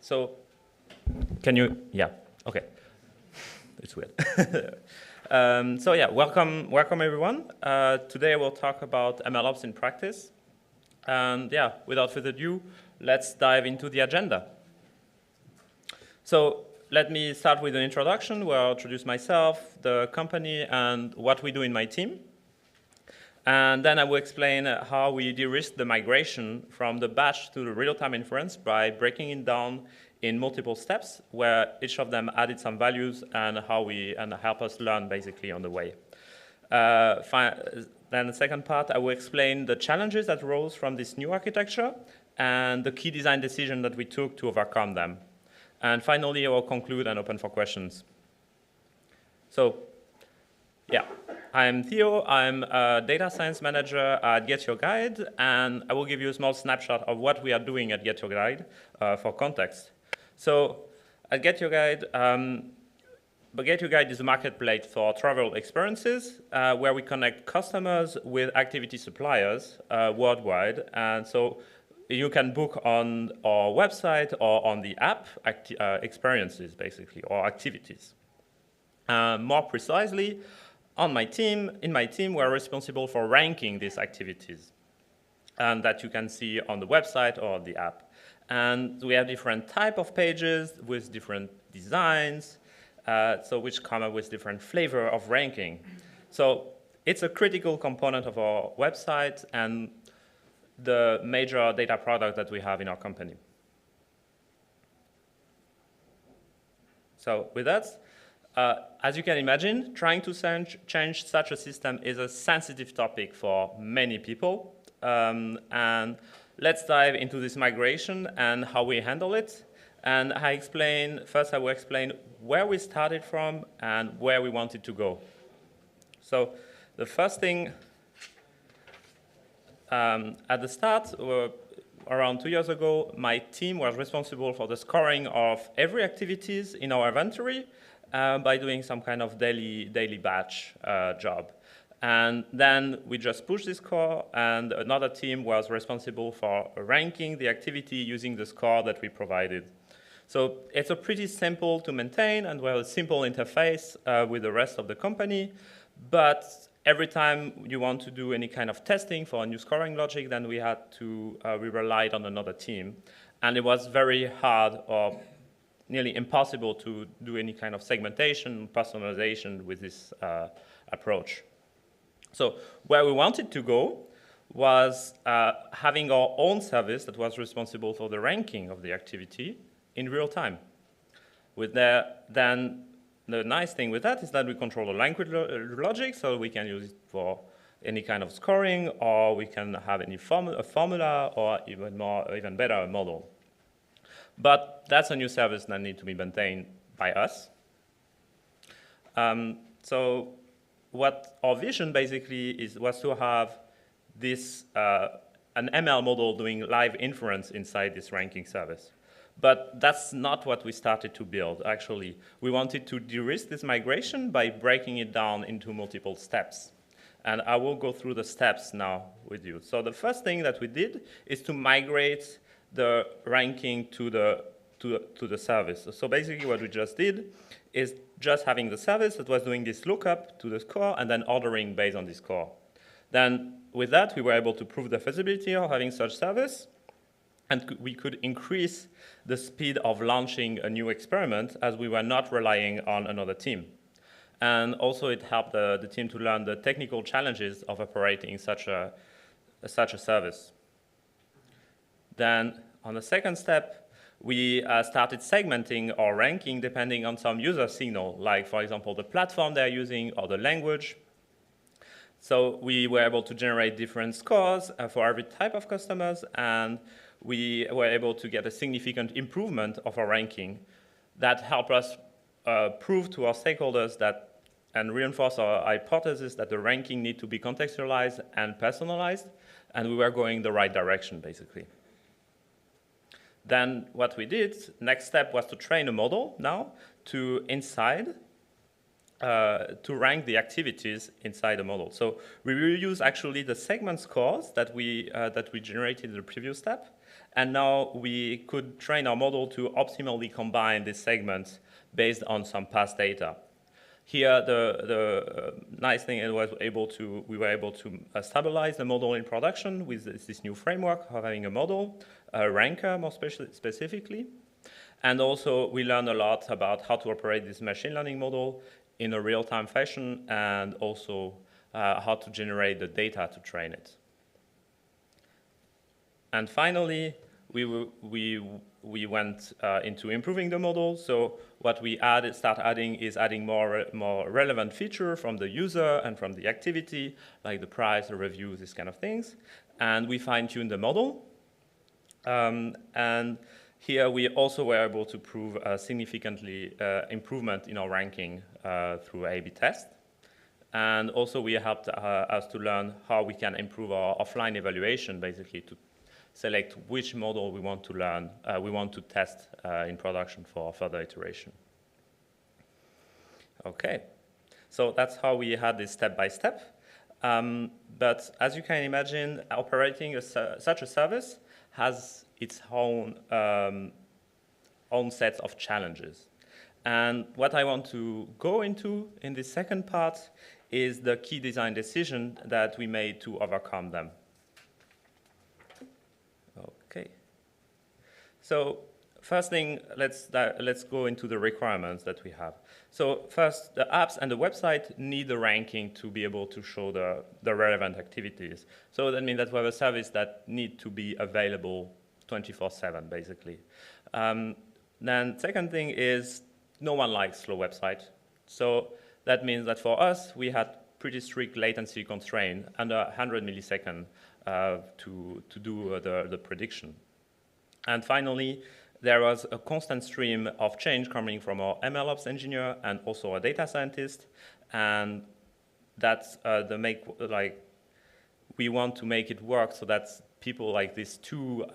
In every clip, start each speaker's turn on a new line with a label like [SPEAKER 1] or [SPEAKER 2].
[SPEAKER 1] So, can you, yeah, okay. It's weird. So yeah, welcome everyone. Today we'll talk about MLOps in practice. And yeah, without further ado, let's dive into the agenda. So let me start with an introduction where I'll introduce myself, the company, and what we do in my team. And then I will explain how we de-risk the migration from the batch to the real-time inference by breaking it down in multiple steps, where each of them added some values and help us learn basically on the way. Then the second part, I will explain the challenges that arose from this new architecture and the key design decision that we took to overcome them. And finally, I will conclude and open for questions. So, yeah, I'm Theo. I'm a data science manager at Get Your Guide, and I will give you a small snapshot of what we are doing at Get Your Guide for context. So, at Get Your Guide, Get Your Guide is a marketplace for travel experiences where we connect customers with activity suppliers worldwide, and so you can book on our website or on the app experiences, basically, or activities. More precisely, in my team, we're responsible for ranking these activities that you can see on the website or the app. And we have different type of pages with different designs, which come up with different flavor of ranking. So it's a critical component of our website and the major data product that we have in our company. So with that, as you can imagine, trying to change such a system is a sensitive topic for many people. And let's dive into this migration and how we handle it. And first I will explain where we started from and where we wanted to go. So the first thing, at the start, around 2 years ago, my team was responsible for the scoring of every activities in our inventory by doing some kind of daily batch job. And then we just pushed this score, and another team was responsible for ranking the activity using the score that we provided. So it's a pretty simple to maintain, and we have a simple interface with the rest of the company. But every time you want to do any kind of testing for a new scoring logic, then we relied on another team. And it was very hard or nearly impossible to do any kind of segmentation, personalization with this approach. So where we wanted to go was having our own service that was responsible for the ranking of the activity in real time. Then the nice thing with that is that we control the language logic, so we can use it for any kind of scoring, or we can have a formula, or even better, a model. But that's a new service that needs to be maintained by us. So what our vision basically was to have this an ML model doing live inference inside this ranking service. But that's not what we started to build, actually. We wanted to de-risk this migration by breaking it down into multiple steps. And I will go through the steps now with you. So the first thing that we did is to migrate the ranking to the service. So basically what we just did is just having the service that was doing this lookup to the score and then ordering based on this score. Then with that, we were able to prove the feasibility of having such service, and we could increase the speed of launching a new experiment as we were not relying on another team. And also it helped the team to learn the technical challenges of operating such a service. Then on the second step, we started segmenting our ranking depending on some user signal, like for example, the platform they're using or the language. So we were able to generate different scores for every type of customers, and we were able to get a significant improvement of our ranking that helped us prove to our stakeholders and reinforce our hypothesis that the ranking need to be contextualized and personalized, and we were going the right direction, basically. Then what we did, next step was to train a model now to inside to rank the activities inside the model. So we will use actually the segment scores that we generated in the previous step, and now we could train our model to optimally combine these segments based on some past data. Here, the nice thing is we were able to stabilize the model in production with this new framework of having a model, a ranker more specifically. And also, we learned a lot about how to operate this machine learning model in a real-time fashion, and also how to generate the data to train it. And finally, we went into improving the model. So what we start adding is adding more relevant feature from the user and from the activity, like the price, the review, these kind of things. And we fine-tune the model. And here we also were able to prove a significantly improvement in our ranking through A/B test. And also we helped us to learn how we can improve our offline evaluation, basically to select which model we want to test in production for further iteration. Okay, so that's how we had this step-by-step. But as you can imagine, operating such a service has its own sets of challenges. And what I want to go into in this second part is the key design decision that we made to overcome them. Okay. So first thing, let's go into the requirements that we have. So first, the apps and the website need the ranking to be able to show the relevant activities. So that means that we have a service that needs to be available 24/7, basically. Then second thing is no one likes slow website. So that means that for us, we had pretty strict latency constraint under 100 milliseconds to do the prediction. And finally, there was a constant stream of change coming from our MLOps engineer and also a data scientist, and that's we want to make it work so that people like these two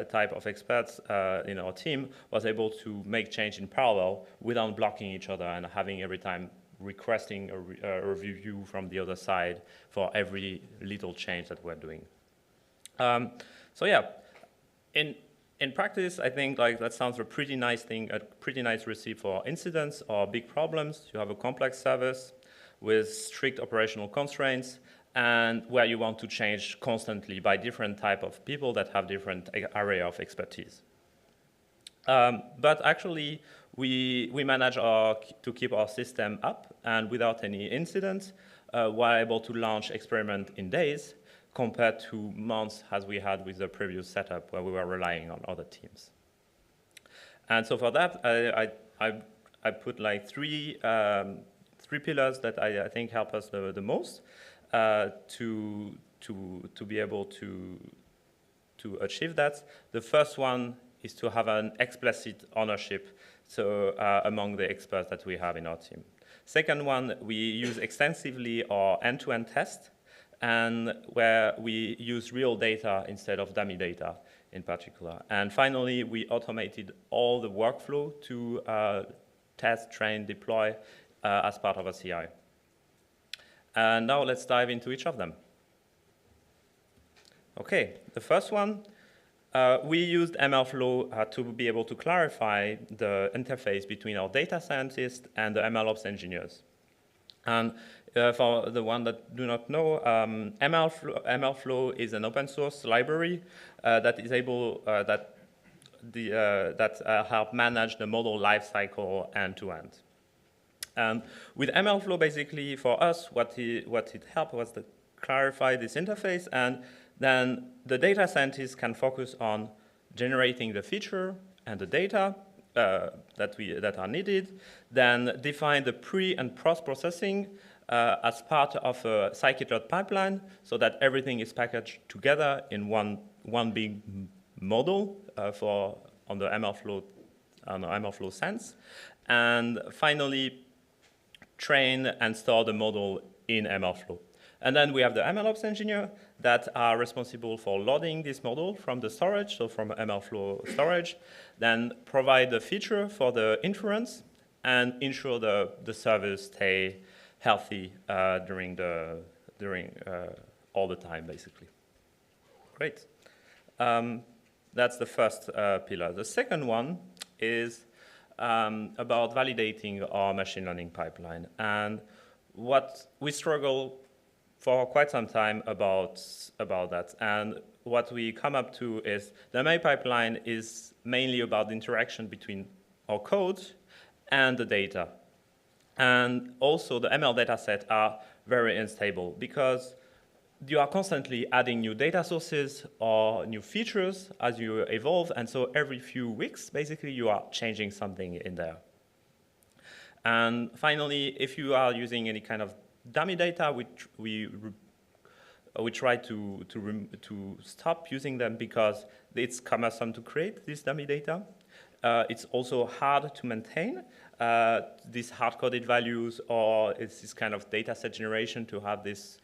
[SPEAKER 1] type of experts in our team was able to make change in parallel without blocking each other and having every time requesting a review from the other side for every little change that we're doing. So yeah, in practice, I think that sounds a pretty nice thing, a pretty nice recipe for incidents or big problems. You have a complex service with strict operational constraints and where you want to change constantly by different type of people that have different area of expertise. But actually, we manage to keep our system up and without any incidents, we're able to launch experiment in days compared to months as we had with the previous setup where we were relying on other teams. And so for that, I put three pillars that I think help us the most to be able to achieve that. The first one is to have an explicit ownership among the experts that we have in our team. Second one, we use extensively our end-to-end test, and where we use real data instead of dummy data in particular. And finally, we automated all the workflow to test, train, deploy as part of a CI. And now let's dive into each of them. Okay, the first one, we used MLflow to be able to clarify the interface between our data scientists and the MLOps engineers. And for the one that do not know, MLflow is an open source library that is able help manage the model lifecycle end to end. And with MLflow, basically for us, what it helped was to clarify this interface, and then the data scientists can focus on generating the feature and the data that are needed, then define the pre and post processing as part of a scikit-learn pipeline, so that everything is packaged together in one big model on the MLflow sense, and finally train and store the model in MLflow. And then we have the MLOps engineer that are responsible for loading this model from the storage, so from MLflow storage, then provide the feature for the inference, and ensure the servers stay healthy during all the time, basically. Great. That's the first pillar. The second one is about validating our machine learning pipeline. And what we struggle for quite some time about that. And what we come up to is the ML pipeline is mainly about the interaction between our code and the data. And also the ML data set are very unstable because you are constantly adding new data sources or new features as you evolve. And so every few weeks, basically, you are changing something in there. And finally, if you are using any kind of dummy data, we try to stop using them because it's cumbersome to create this dummy data. It's also hard to maintain these hard-coded values, or it's this kind of data set generation to have this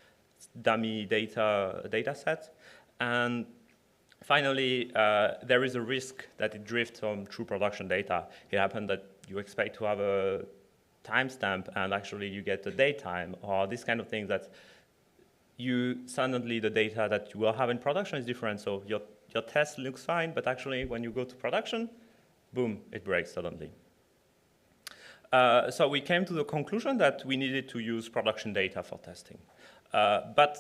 [SPEAKER 1] dummy data set. And finally, there is a risk that it drifts from true production data. It happens that you expect to have a timestamp and actually you get the datetime, or this kind of thing that suddenly the data that you will have in production is different. So your test looks fine, but actually when you go to production, boom, it breaks suddenly. So we came to the conclusion that we needed to use production data for testing. But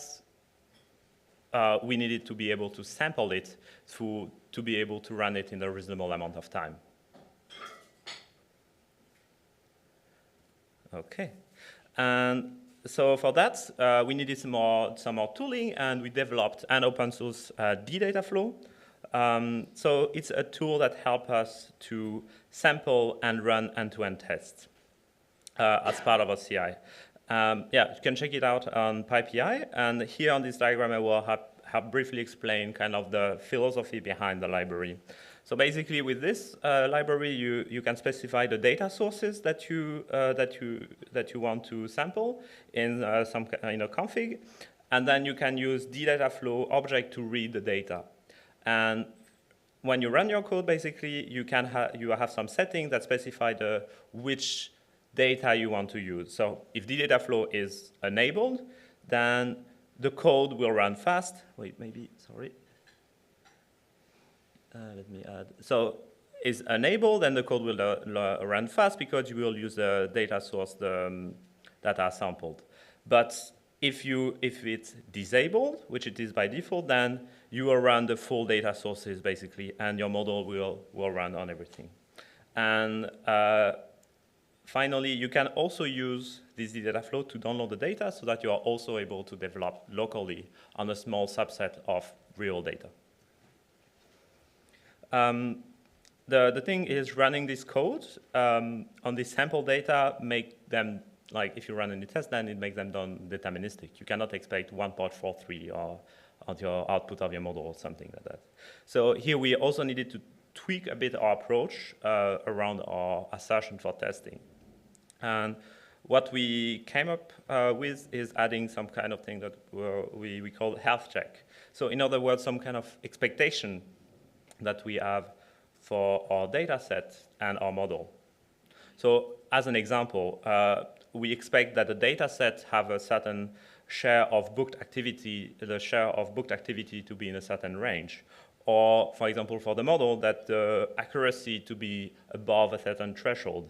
[SPEAKER 1] we needed to be able to sample it to be able to run it in a reasonable amount of time. Okay. And so for that, we needed some more tooling, and we developed an open source data flow. So it's a tool that helps us to sample and run end-to-end tests as part of our CI. Yeah, you can check it out on PyPI. And here on this diagram, I will have briefly explain kind of the philosophy behind the library. So basically, with this library, you can specify the data sources that you want to sample in some config, and then you can use ddataflow object to read the data. And when you run your code, basically, you have some settings that specify which data you want to use. So if ddataflow is enabled, then the code will run fast. Wait, maybe, sorry. Let me add. So is enabled, and the code will run fast because you will use the data source that are sampled. But if it's disabled, which it is by default, then you will run the full data sources basically, and your model will run on everything. And finally, you can also use this data flow to download the data so that you are also able to develop locally on a small subset of real data. The thing is, running this code on this sample data make them, like if you run any test, then it makes them deterministic. You cannot expect 1.43 or on your output of your model or something like that. So here we also needed to tweak a bit our approach around our assertion for testing. And what we came up with is adding some kind of thing that we call health check. So in other words, some kind of expectation that we have for our data set and our model. So as an example, we expect that the data set have a certain share of booked activity, the share of booked activity to be in a certain range. Or, for example, for the model, that the accuracy to be above a certain threshold.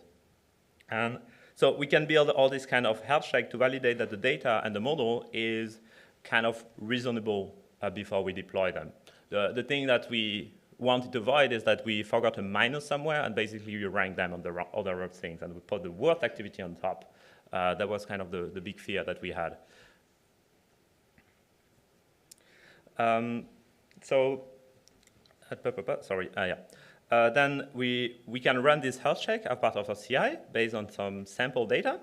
[SPEAKER 1] And so we can build all this kind of health check to validate that the data and the model is kind of reasonable before we deploy them. The thing that we wanted to avoid is that we forgot a minus somewhere, and basically we rank them on the other things, and we put the worst activity on top. That was kind of the big fear that we had. Then we can run this health check as part of a CI based on some sample data.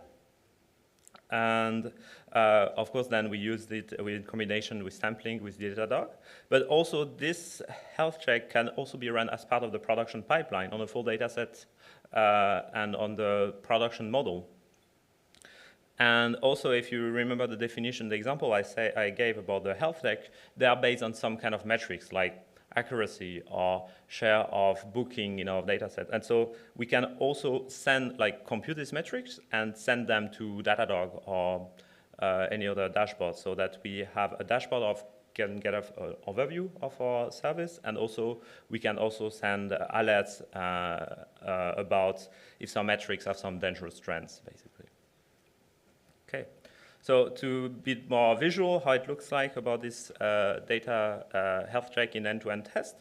[SPEAKER 1] And of course, then we used it in combination with sampling with Datadog. But also, this health check can also be run as part of the production pipeline on a full data set and on the production model. And also, if you remember the definition, the example I gave about the health check, they are based on some kind of metrics, like accuracy or share of booking in our data set. And so we can also send, like, compute these metrics and send them to Datadog or any other dashboard, so that we have a dashboard of can get an overview of our service, and also we can also send alerts about if some metrics have some dangerous trends, basically. Okay, so to be more visual, how it looks like about this data health check in end-to-end test.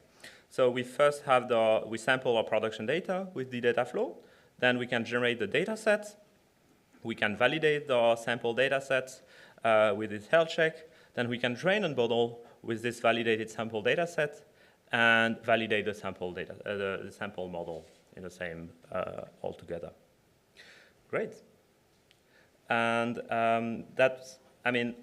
[SPEAKER 1] So we first have we sample our production data with the data flow. Then we can generate the data set. We can validate the sample data sets with this health check. Then we can train a model with this validated sample data set and validate the sample data, the sample model in the same altogether. Great. And that's, I mean,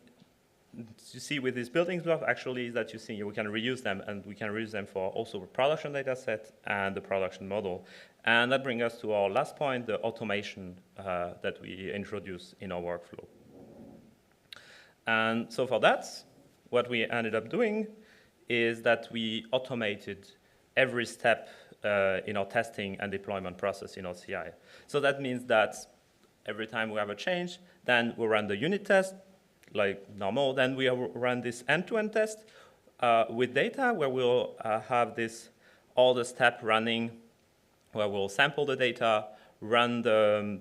[SPEAKER 1] you see with these building blocks actually is that you see we can reuse them, and we can reuse them for also the production data set and the production model. And that brings us to our last point, the automation that we introduce in our workflow. And so for that, what we ended up doing is that we automated every step in our testing and deployment process in our CI. So that means that every time we have a change, then we run the unit test, like normal. Then we run this end-to-end test with data, where we'll have all the steps running, where we'll sample the data, run the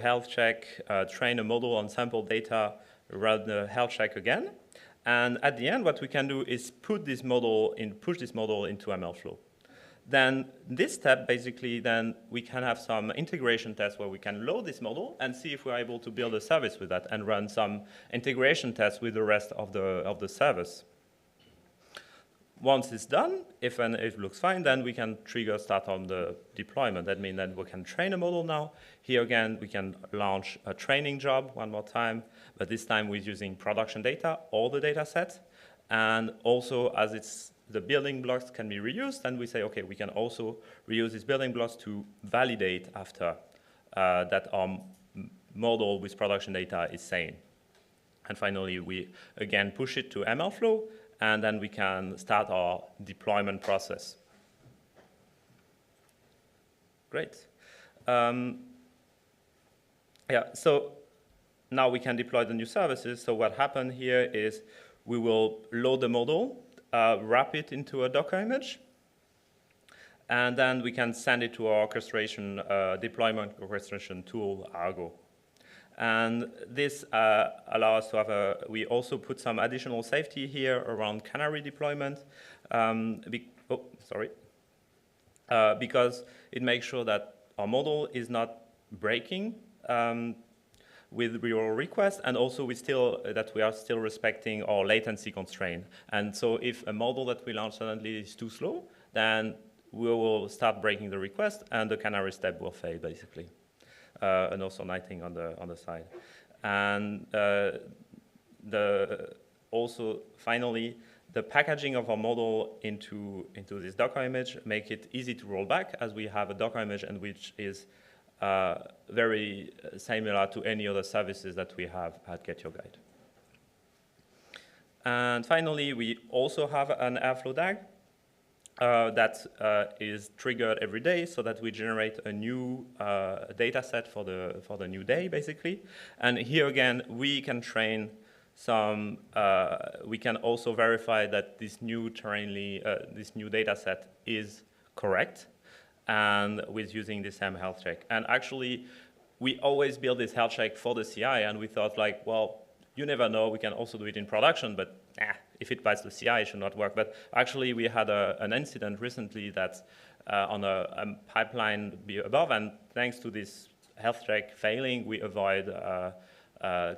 [SPEAKER 1] health check, train a model on sample data, run the health check again. And at the end, what we can do is push this model into MLflow. Then this step, basically, then we can have some integration tests where we can load this model and see if we're able to build a service with that and run some integration tests with the rest of the service. Once it's done, if it looks fine, then we can trigger start on the deployment. That means that we can train a model now. Here again, we can launch a training job one more time, but this time we're using production data, all the data sets. And also, as it's the building blocks can be reused, and we say, okay, we can also reuse these building blocks to validate after that our model with production data is sane. And finally, we again push it to MLflow, and then we can start our deployment process. Great. Yeah, so now we can deploy the new services. So what happened here is we will load the model, wrap it into a Docker image, and then we can send it to our orchestration, deployment orchestration tool, Argo. And this allows us to have we also put some additional safety here around canary deployment. Because it makes sure that our model is not breaking with real requests, and also that we are still respecting our latency constraint. And so if a model that we launch suddenly is too slow, then we will start breaking the request, and the canary step will fail, basically. And also nighting on the side. And also, finally, the packaging of our model into this Docker image make it easy to roll back, as we have a Docker image and which is very similar to any other services that we have at Get Your Guide. And finally, we also have an Airflow DAG that is triggered every day, so that we generate a new data set for the new day, basically. And here again, we can train some. We can also verify that this new data set is correct, and with using the same health check. And actually, we always build this health check for the CI, and we thought, like, well, you never know, we can also do it in production, but if it passes the CI, it should not work. But actually, we had an incident recently that's on a pipeline above, and thanks to this health check failing, we avoid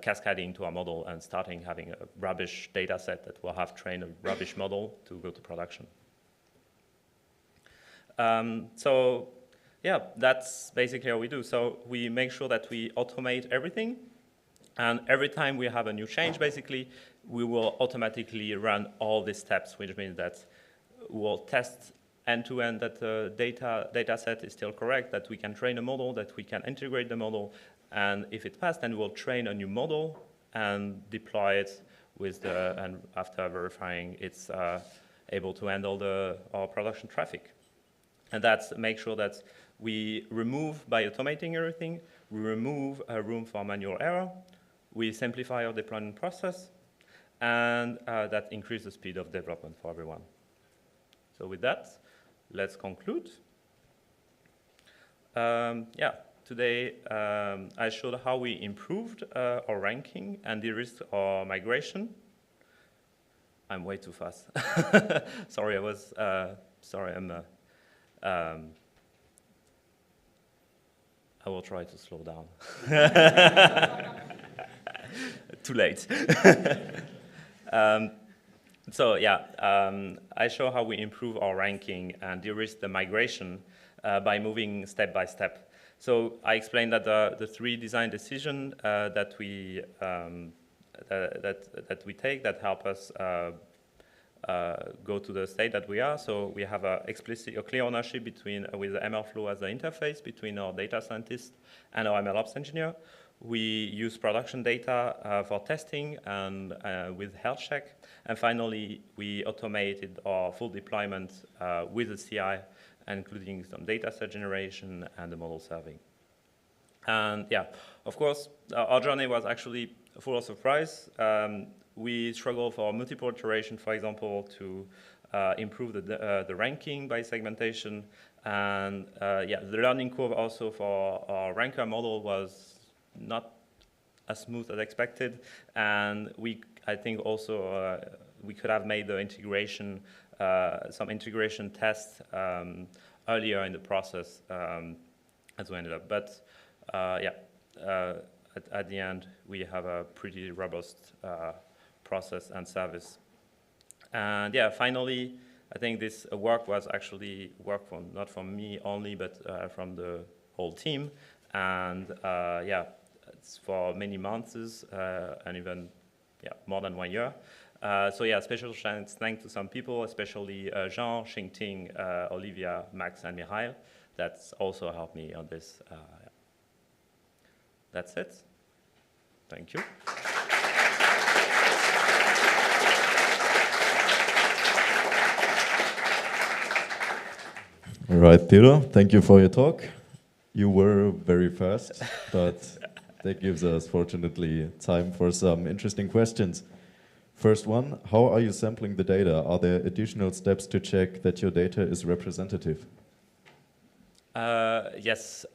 [SPEAKER 1] cascading to our model and starting having a rubbish data set that will have trained a rubbish model to go to production. So yeah, that's basically how we do. So we make sure that we automate everything. And every time we have a new change, basically, we will automatically run all these steps, which means that we'll test end-to-end that the data set is still correct, that we can train a model, that we can integrate the model. And if it passes, then we'll train a new model and deploy it and after verifying, it's able to handle our production traffic. And that's make sure that we remove, by automating everything, we remove room for manual error, we simplify our deployment process, and that increases the speed of development for everyone. So with that, let's conclude. Today I showed how we improved our ranking and de-risked our migration. I'm way too fast. Sorry, I will try to slow down. Too late. I show how we improve our ranking and de-risk the migration by moving step by step. So I explained that the three design decisions that we take that help us go to the state that we are. So we have a clear ownership with the MLflow as the interface between our data scientist and our MLOps engineer. We use production data for testing and with health check. And finally, we automated our full deployment with the CI, including some data set generation and the model serving. And yeah, of course, our journey was actually full of surprise. We struggled for multiple iterations, for example, to improve the ranking by segmentation. And the learning curve also for our ranker model was not as smooth as expected. And I think also we could have made the integration, some integration tests earlier in the process as we ended up. But at the end, we have a pretty robust process and service. And yeah, finally, I think this work was actually not from me only, but from the whole team. And it's for many months and even more than 1 year. Special thanks to some people, especially Jean, Xingting, Olivia, Max, and Mihail. That's also helped me on this. That's it. Thank you.
[SPEAKER 2] All right, Theodore, thank you for your talk. You were very fast, but that gives us, fortunately, time for some interesting questions. First one, how are you sampling the data? Are there additional steps to check that your data is representative?
[SPEAKER 1] Yes.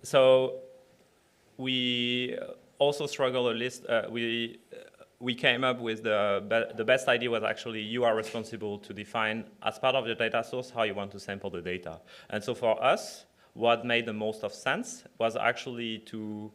[SPEAKER 1] So we also struggle a list. We came up with the best idea was actually you are responsible to define as part of your data source how you want to sample the data. And so for us, what made the most of sense was actually to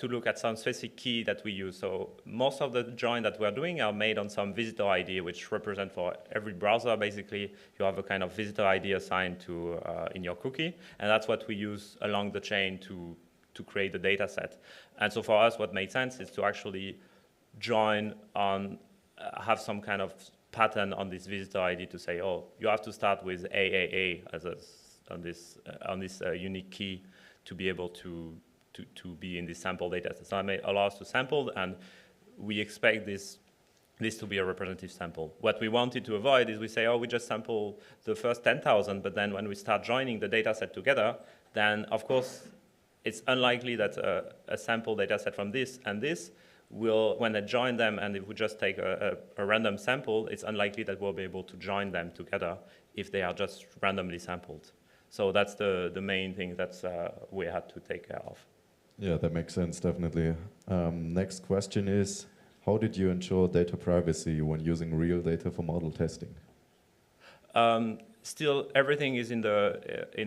[SPEAKER 1] look at some specific key that we use. So most of the join that we're doing are made on some visitor ID, which represent for every browser. Basically, you have a kind of visitor ID assigned to in your cookie, and that's what we use along the chain to create the data set. And so for us, what made sense is to actually join on, have some kind of pattern on this visitor ID to say, oh, you have to start with AAA on this unique key to be able to be in this sample data set. So that may allow us to sample, and we expect this to be a representative sample. What we wanted to avoid is we say, oh, we just sample the first 10,000, but then when we start joining the data set together, then of course it's unlikely that a sample data set from this and this will, when I join them, and if we just take a random sample, it's unlikely that we'll be able to join them together if they are just randomly sampled. So that's the main thing that we had to take care of.
[SPEAKER 2] Yeah, that makes sense, definitely. Next question is, how did you ensure data privacy when using real data for model testing?
[SPEAKER 1] Still, everything is in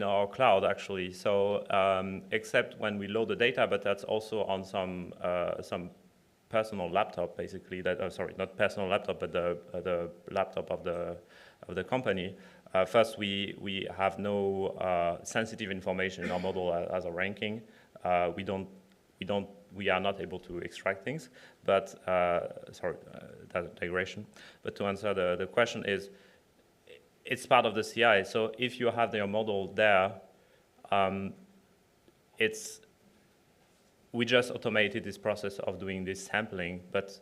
[SPEAKER 1] our cloud, actually. So except when we load the data, but that's also on some personal laptop, basically. Sorry, not personal laptop, but the laptop of the company. First, we have no sensitive information in our model as a ranking. We are not able to extract things. But sorry, that's a digression. But to answer the question is, it's part of the CI. So if you have your model there, we just automated this process of doing this sampling. But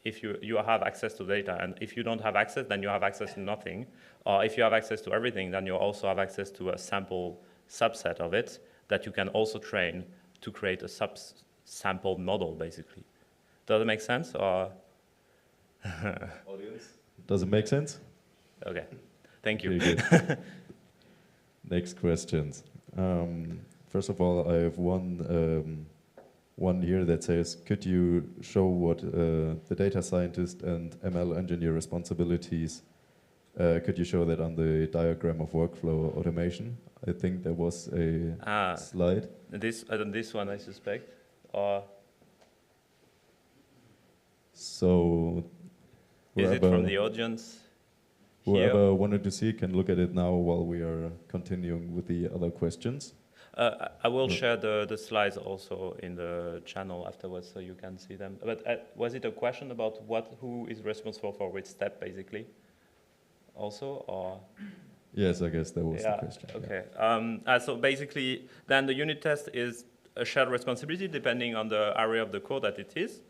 [SPEAKER 1] if you have access to data, and if you don't have access, then you have access to nothing. Or if you have access to everything, then you also have access to a sample subset of it that you can also train to create a sampled model, basically. Does it make sense? Or
[SPEAKER 2] audience? Does it make sense?
[SPEAKER 1] Okay, thank you.
[SPEAKER 2] Okay, good. Next questions. First of all, I have one here that says, could you show what the data scientist and ML engineer responsibilities, could you show that on the diagram of workflow automation? I think there was a slide.
[SPEAKER 1] This one, I suspect. Or
[SPEAKER 2] so
[SPEAKER 1] is it from the audience?
[SPEAKER 2] Whoever wanted to see can look at it now while we are continuing with the other questions.
[SPEAKER 1] I will share the slides also in the channel afterwards so you can see them. But was it a question about who is responsible for which step, basically? Also, or?
[SPEAKER 2] Yes, I guess that was the question.
[SPEAKER 1] Okay. Yeah. So basically, then the unit test is a shared responsibility depending on the area of the code that it is.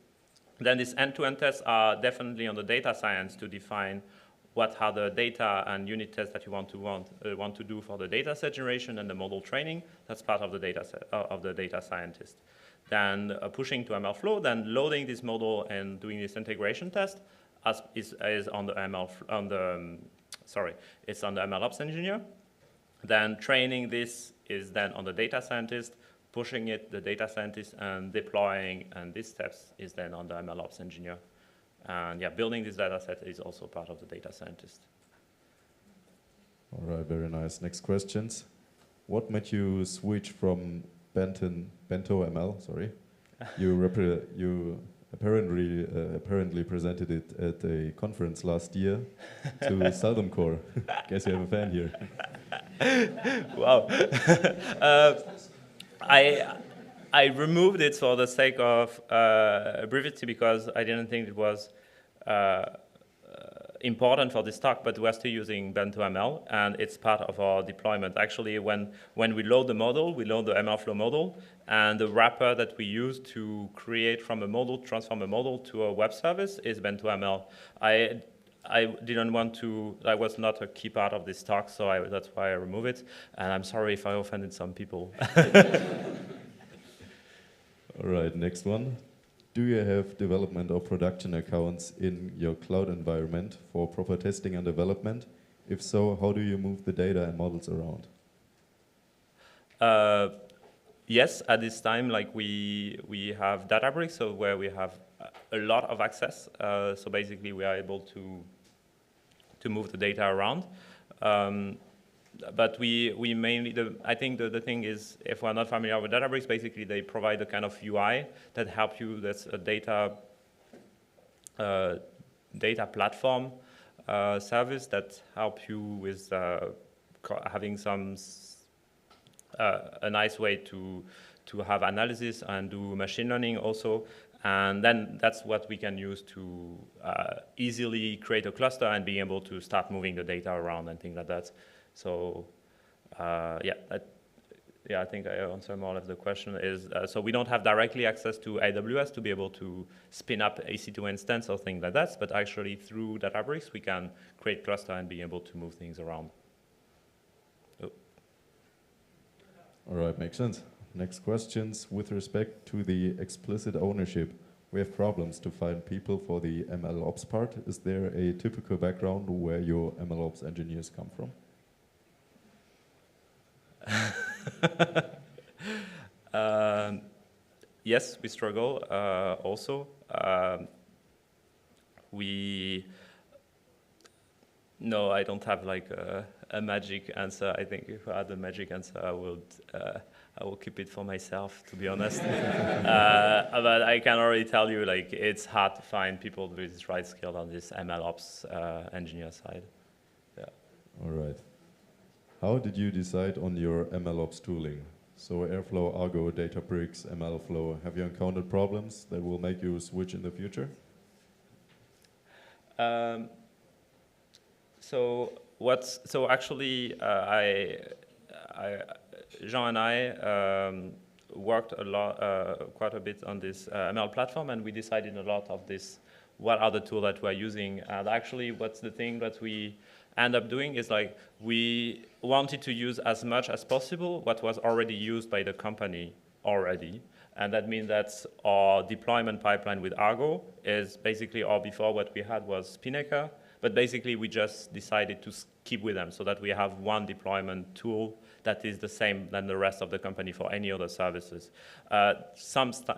[SPEAKER 1] Then these end-to-end tests are definitely on the data science to define what are the data and unit tests that you want to do for the data set generation and the model training. That's part of the data scientist. Then pushing to MLflow, then loading this model and doing this integration test is on the it's on the MLOps engineer. Then training this is then on the data scientist, pushing it the data scientist, and deploying and these steps is then on the MLOps engineer. And yeah, building this data set is also part of the data scientist.
[SPEAKER 2] All right, very nice. Next questions. What made you switch from Bento ML, sorry? You apparently presented it at a conference last year to Seldom Core. Guess you have a fan here.
[SPEAKER 1] Wow. I removed it for the sake of brevity because I didn't think it was important for this talk, but we're still using Bento ML, and it's part of our deployment. Actually, when we load the model, we load the MLflow model, and the wrapper that we use to create from a model, transform a model to a web service is Bento ML. I didn't want to, that was not a key part of this talk, so that's why I removed it, and I'm sorry if I offended some people.
[SPEAKER 2] All right, next one. Do you have development or production accounts in your cloud environment for proper testing and development? If so, how do you move the data and models around?
[SPEAKER 1] Yes, at this time, like we have Databricks, so where we have a lot of access. So basically, we are able to move the data around. But we mainly, I think the thing is, if we're not familiar with Databricks, basically they provide a kind of UI that help you, that's a data platform service that help you with having a nice way to have analysis and do machine learning also. And then that's what we can use to easily create a cluster and be able to start moving the data around and things like that. So I think I answered more of the question is, so we don't have directly access to AWS to be able to spin up EC2 instance or things like that, but actually through Databricks, we can create cluster and be able to move things around. Oh.
[SPEAKER 2] All right, makes sense. Next questions. With respect to the explicit ownership, we have problems to find people for the MLOps part. Is there a typical background where your MLOps engineers come from?
[SPEAKER 1] Yes, we struggle also. No, I don't have like a magic answer. I think if I had a magic answer, I will keep it for myself, to be honest. But I can already tell you, like, it's hard to find people with the right skill on this MLOps engineer side. Yeah.
[SPEAKER 2] All right. How did you decide on your MLOps tooling? So Airflow, Argo, Databricks, MLflow, have you encountered problems that will make you switch in the future?
[SPEAKER 1] So actually, Jean and I worked a lot, quite a bit on this ML platform, and we decided a lot of this what are the tools that we're using. And actually, what's the thing that we end up doing is like we wanted to use as much as possible what was already used by the company already. And that means that our deployment pipeline with Argo is basically, or before what we had was Spinnaker, but basically we just decided to keep with them so that we have one deployment tool that is the same than the rest of the company for any other services. Something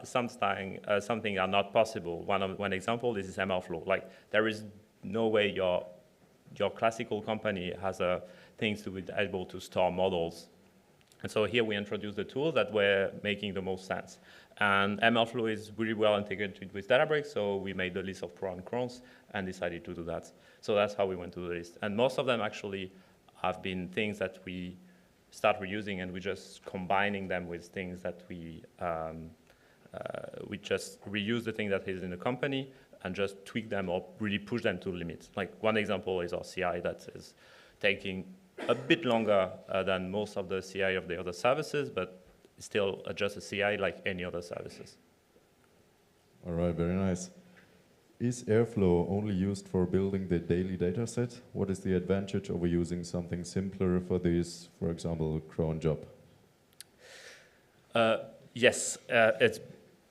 [SPEAKER 1] are not possible. One example, this is MLflow. Like there is no way your classical company has things to be able to store models. And so here we introduced the tools that were making the most sense. And MLflow is really well integrated with Databricks, so we made the list of pros and cons and decided to do that. So that's how we went to the list. And most of them actually have been things that we start reusing, and we're just combining them with things that we just reuse the thing that is in the company and just tweak them or really push them to the limits. Like one example is our CI that is taking a bit longer than most of the CI of the other services, but still just a CI like any other services.
[SPEAKER 2] All right, very nice. Is Airflow only used for building the daily data set? What is the advantage over using something simpler for this, for example, cron job?
[SPEAKER 1] Yes,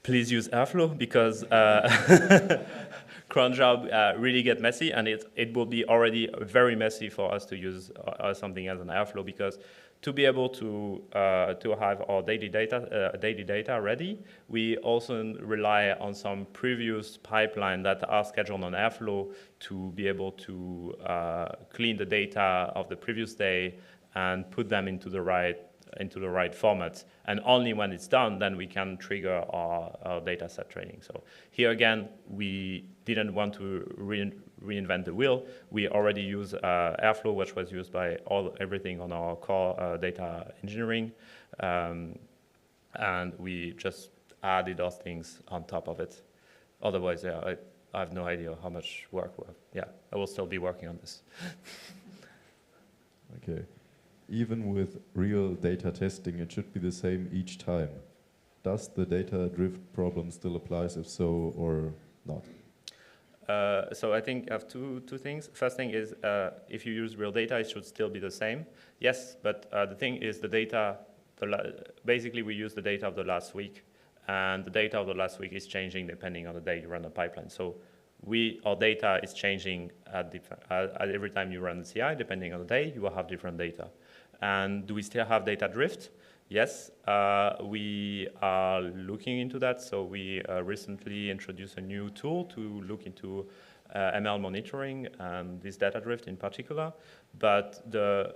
[SPEAKER 1] please use Airflow because cron job really get messy, and it will be already very messy for us to use something as an Airflow, because to be able to have our daily data ready, we also rely on some previous pipeline that are scheduled on Airflow to be able to clean the data of the previous day and put them into the right format. And only when it's done, then we can trigger our data set training. So here again, we didn't want to reinvent the wheel. We already use Airflow, which was used by everything on our core data engineering. And we just added those things on top of it. Otherwise, yeah, I have no idea how much work. Yeah, I will still be working on this.
[SPEAKER 2] Okay. Even with real data testing, it should be the same each time. Does the data drift problem still applies, if so or not?
[SPEAKER 1] So I think I have two things. First thing is if you use real data, it should still be the same. Yes, but the thing is the data, basically we use the data of the last week, and the data of the last week is changing depending on the day you run the pipeline. So our data is changing at every time you run the CI, depending on the day, you will have different data. And do we still have data drift? Yes, we are looking into that. So we recently introduced a new tool to look into ML monitoring and this data drift in particular. But the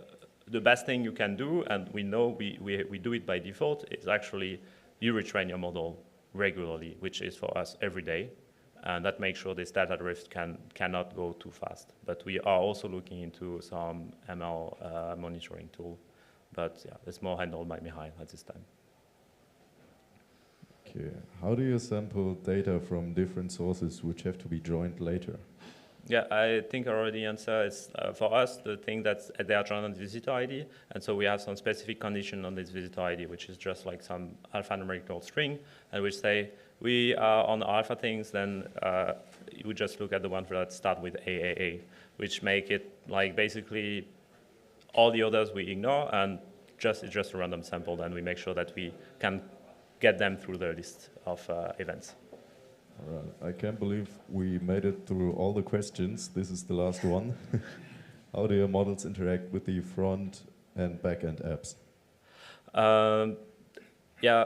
[SPEAKER 1] best thing you can do, and we know we do it by default, is actually you retrain your model regularly, which is for us every day. And that makes sure this data drift cannot go too fast. But we are also looking into some ML monitoring tool. But yeah, it's more handled by Mihai at this time.
[SPEAKER 2] Okay. How do you sample data from different sources which have to be joined later?
[SPEAKER 1] Yeah, I think I already answered. It's, for us, the thing that's they are joined on the visitor ID. And so we have some specific condition on this visitor ID, which is just like some alphanumerical string, and we say, we are on alpha things, then we just look at the ones that start with AAA, which make it like basically all the others we ignore, and it's just a random sample. Then we make sure that we can get them through the list of events.
[SPEAKER 2] All right. I can't believe we made it through all the questions. This is the last one. How do your models interact with the front and back end apps?
[SPEAKER 1] Yeah.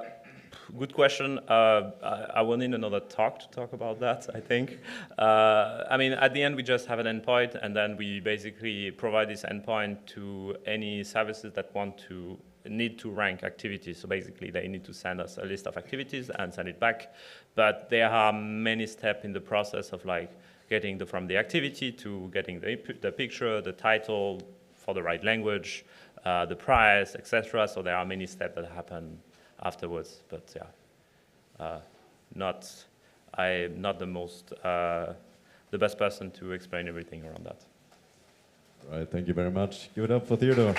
[SPEAKER 1] Good question. I will need another talk to talk about that, I think. I mean, at the end, we just have an endpoint, and then we basically provide this endpoint to any services that need to rank activities. So basically, they need to send us a list of activities and send it back. But there are many steps in the process of like getting from the activity to getting the picture, the title for the right language, the price, etc. So there are many steps that happen afterwards, but yeah, I'm not the best person to explain everything around that.
[SPEAKER 2] All right, thank you very much. Give it up for Theodore.